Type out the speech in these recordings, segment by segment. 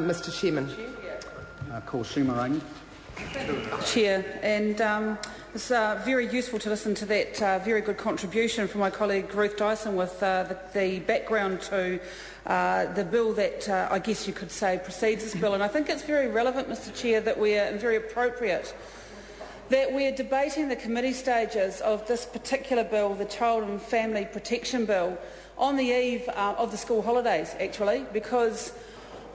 Mr Chairman. Call Sumarang. Chair, and it's very useful to listen to that very good contribution from my colleague Ruth Dyson with the background to the bill that I guess you could say precedes this bill. And I think it's very relevant, Mr Chair, that we are, and very appropriate, that we are debating the committee stages of this particular bill, the Child and Family Protection Bill, on the eve of the school holidays, actually, because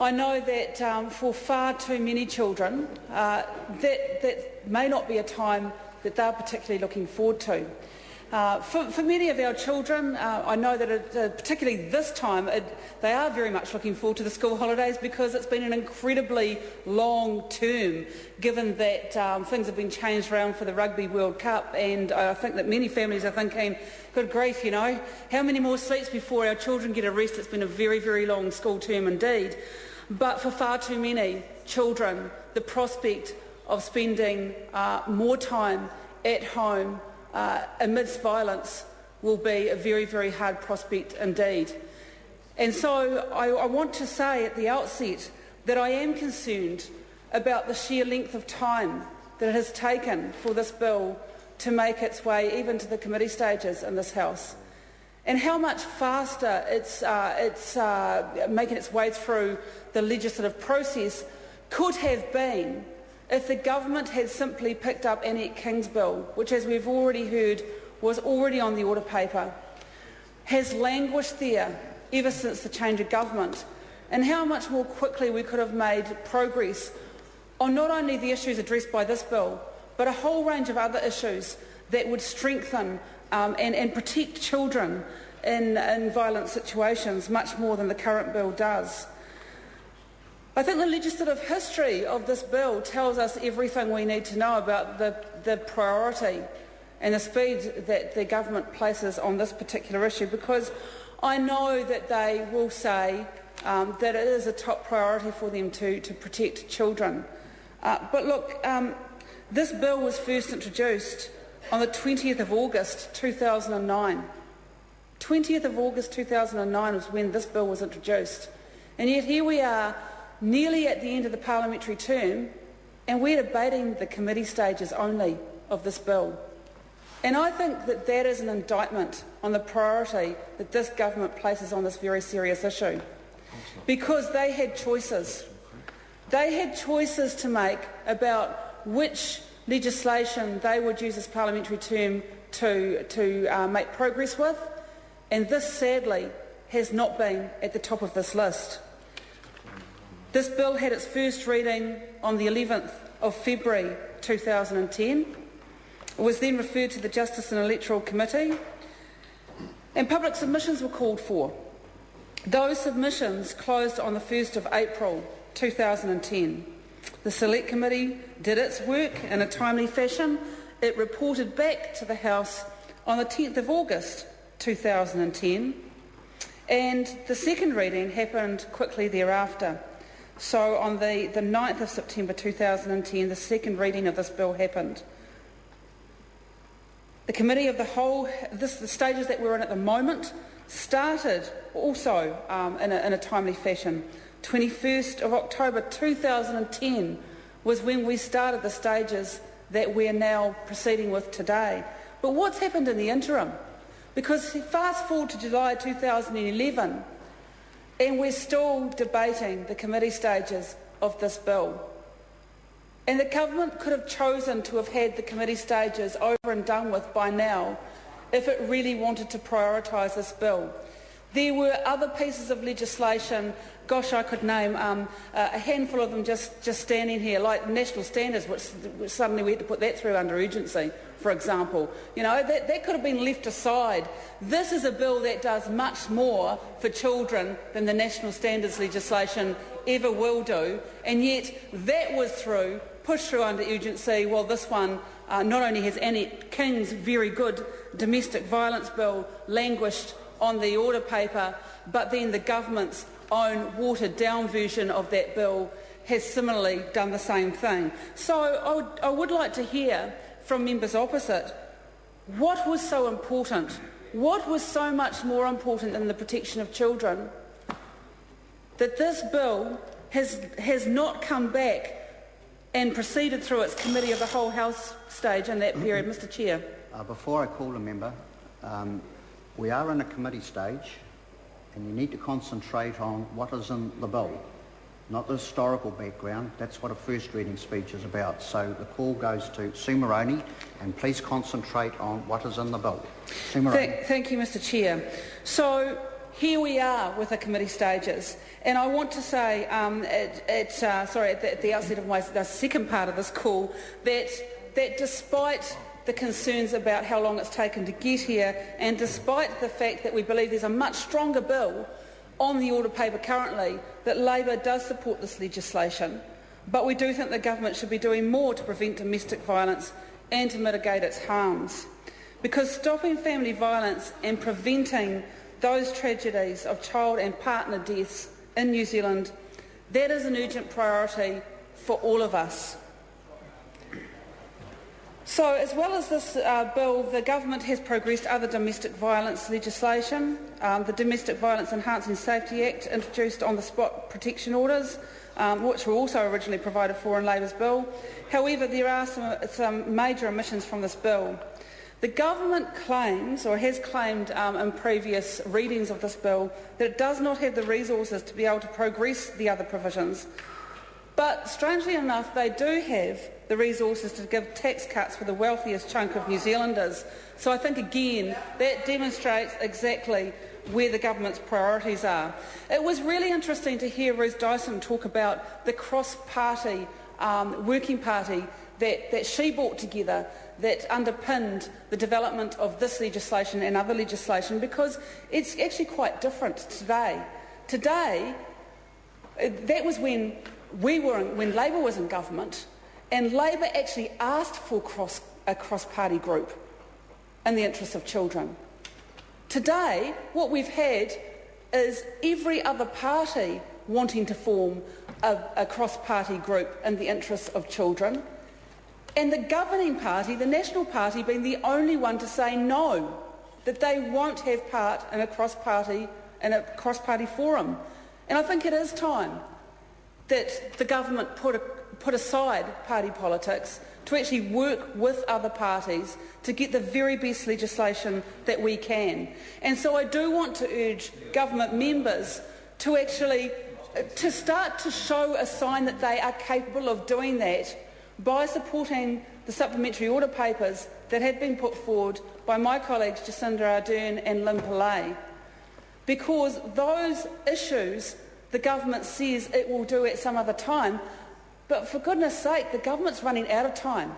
I know that for far too many children, that may not be a time that they're particularly looking forward to. For many of our children, I know that particularly this time, they are very much looking forward to the school holidays because it's been an incredibly long term, given that things have been changed around for the Rugby World Cup, and I think that many families are thinking, good grief, you know, how many more sleeps before our children get a rest? It's been a very, very long school term indeed. But for far too many children, the prospect of spending more time at home amidst violence will be a very, very hard prospect indeed. And so I want to say at the outset that I am concerned about the sheer length of time that it has taken for this bill to make its way even to the committee stages in this House, and how much faster it's making its way through the legislative process could have been if the government had simply picked up Annette King's bill, which, as we've already heard, was already on the order paper, has languished there ever since the change of government, and how much more quickly we could have made progress on not only the issues addressed by this bill, but a whole range of other issues that would strengthen and protect children in violent situations much more than the current bill does. I think the legislative history of this bill tells us everything we need to know about the priority and the speed that the government places on this particular issue, because I know that they will say that it is a top priority for them to protect children. But look, this bill was first introduced on the 20th of August 2009. 20th of August 2009 was when this bill was introduced. And yet here we are, nearly at the end of the parliamentary term, and we're debating the committee stages only of this bill. And I think that that is an indictment on the priority that this government places on this very serious issue. Because they had choices. They had choices to make about which legislation they would use this parliamentary term to make progress with, and this sadly has not been at the top of this list. This bill had its first reading on the 11th of February 2010. It was then referred to the Justice and Electoral Committee, and public submissions were called for. Those submissions closed on the 1st of April 2010. The Select Committee did its work in a timely fashion. It reported back to the House on the 10th of August 2010, and the second reading happened quickly thereafter. So on the 9th of September 2010, the second reading of this bill happened. The Committee of the Whole, the stages that we're in at the moment, started also in a timely fashion. 21st of October 2010 was when we started the stages that we're now proceeding with today. But what's happened in the interim? Because fast forward to July 2011, and we're still debating the committee stages of this bill. And the government could have chosen to have had the committee stages over and done with by now if it really wanted to prioritise this bill. There were other pieces of legislation, gosh, I could name a handful of them just standing here, like national standards, which suddenly we had to put that through under urgency, for example. You know, that could have been left aside. This is a bill that does much more for children than the national standards legislation ever will do, and yet that was pushed through under urgency, while this one not only has Annette King's very good domestic violence bill languished on the order paper, but then the government's own watered-down version of that bill has similarly done the same thing. So I would like to hear from members opposite what was so important, what was so much more important than the protection of children, that this bill has not come back and proceeded through its Committee of the Whole House stage in that period. Mr Chair. Before I call a member, we are in a committee stage and you need to concentrate on what is in the bill, not the historical background. That's what a first reading speech is about. So the call goes to Sue Moroney, and please concentrate on what is in the bill. Sue Moroney. Thank you, Mr Chair. So here we are with the committee stages, and I want to say at the outset of the second part of this call that despite the concerns about how long it's taken to get here, and despite the fact that we believe there's a much stronger bill on the order paper currently, that Labor does support this legislation, but we do think the government should be doing more to prevent domestic violence and to mitigate its harms. Because stopping family violence and preventing those tragedies of child and partner deaths in New Zealand, that is an urgent priority for all of us. So, as well as this bill, the government has progressed other domestic violence legislation. The Domestic Violence Enhancing Safety Act introduced on-the-spot protection orders, which were also originally provided for in Labour's bill. However, there are some major omissions from this bill. The government claims, or has claimed in previous readings of this bill, that it does not have the resources to be able to progress the other provisions. But strangely enough, they do have the resources to give tax cuts for the wealthiest chunk of New Zealanders. So I think, again, that demonstrates exactly where the government's priorities are. It was really interesting to hear Ruth Dyson talk about the cross-party working party that she brought together that underpinned the development of this legislation and other legislation, because it's actually quite different today. Today, that was when Labor was in government, and Labor actually asked for a cross-party group in the interests of children. Today, what we've had is every other party wanting to form a cross-party group in the interests of children, and the governing party, the National Party, being the only one to say no, that they won't have part in a cross-party forum. And I think it is time that the government put aside party politics to actually work with other parties to get the very best legislation that we can. And so I do want to urge government members to actually start to show a sign that they are capable of doing that by supporting the supplementary order papers that have been put forward by my colleagues Jacinda Ardern and Lynn Pillay. Because those issues the government says it will do at some other time, but for goodness sake, the government's running out of time.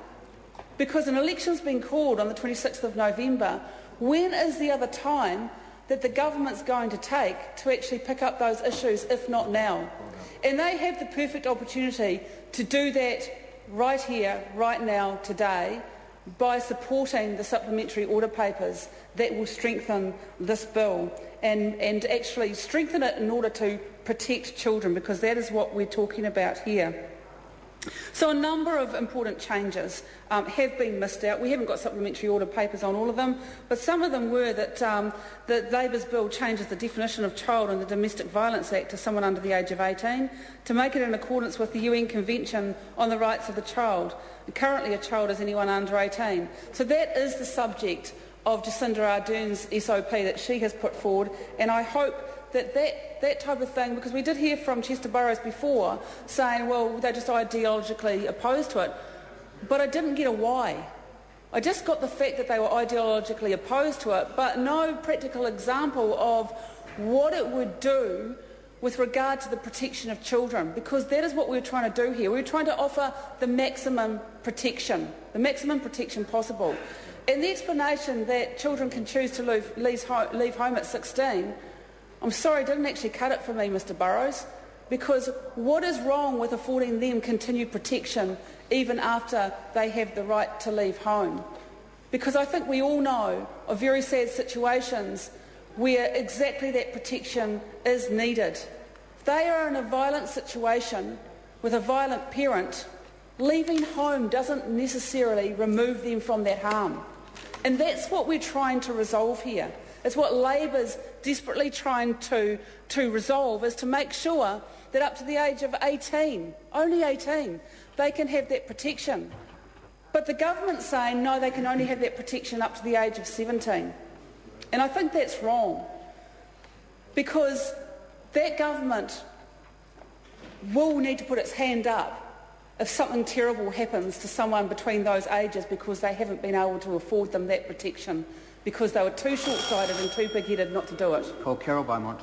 Because an election's been called on the 26th of November. When is the other time that the government's going to take to actually pick up those issues, if not now? And they have the perfect opportunity to do that right here, right now, today, by supporting the supplementary order papers that will strengthen this bill and actually strengthen it in order to protect children, because that is what we're talking about here. So a number of important changes have been missed out. We haven't got supplementary order papers on all of them, but some of them were that Labour's bill changes the definition of child in the Domestic Violence Act to someone under the age of 18 to make it in accordance with the UN Convention on the Rights of the Child. Currently a child is anyone under 18. So that is the subject of Jacinda Ardern's SOP that she has put forward, and I hope that type of thing, because we did hear from Chester Burrows before saying, well, they're just ideologically opposed to it, but I didn't get a why. I just got the fact that they were ideologically opposed to it, but no practical example of what it would do with regard to the protection of children, because that is what we're trying to do here. We're trying to offer the maximum protection possible. And the explanation that children can choose to leave home at 16, I'm sorry, didn't actually cut it for me, Mr Burrows, because what is wrong with affording them continued protection even after they have the right to leave home? Because I think we all know of very sad situations where exactly that protection is needed. If they are in a violent situation with a violent parent, leaving home doesn't necessarily remove them from that harm. And that's what we're trying to resolve here. It's what Labor's desperately trying to resolve, is to make sure that up to the age of 18, only 18, they can have that protection. But the government's saying, no, they can only have that protection up to the age of 17. And I think that's wrong, because that government will need to put its hand up if something terrible happens to someone between those ages because they haven't been able to afford them that protection, because they were too short-sighted and too big-headed not to do it. Call Carol Beaumont.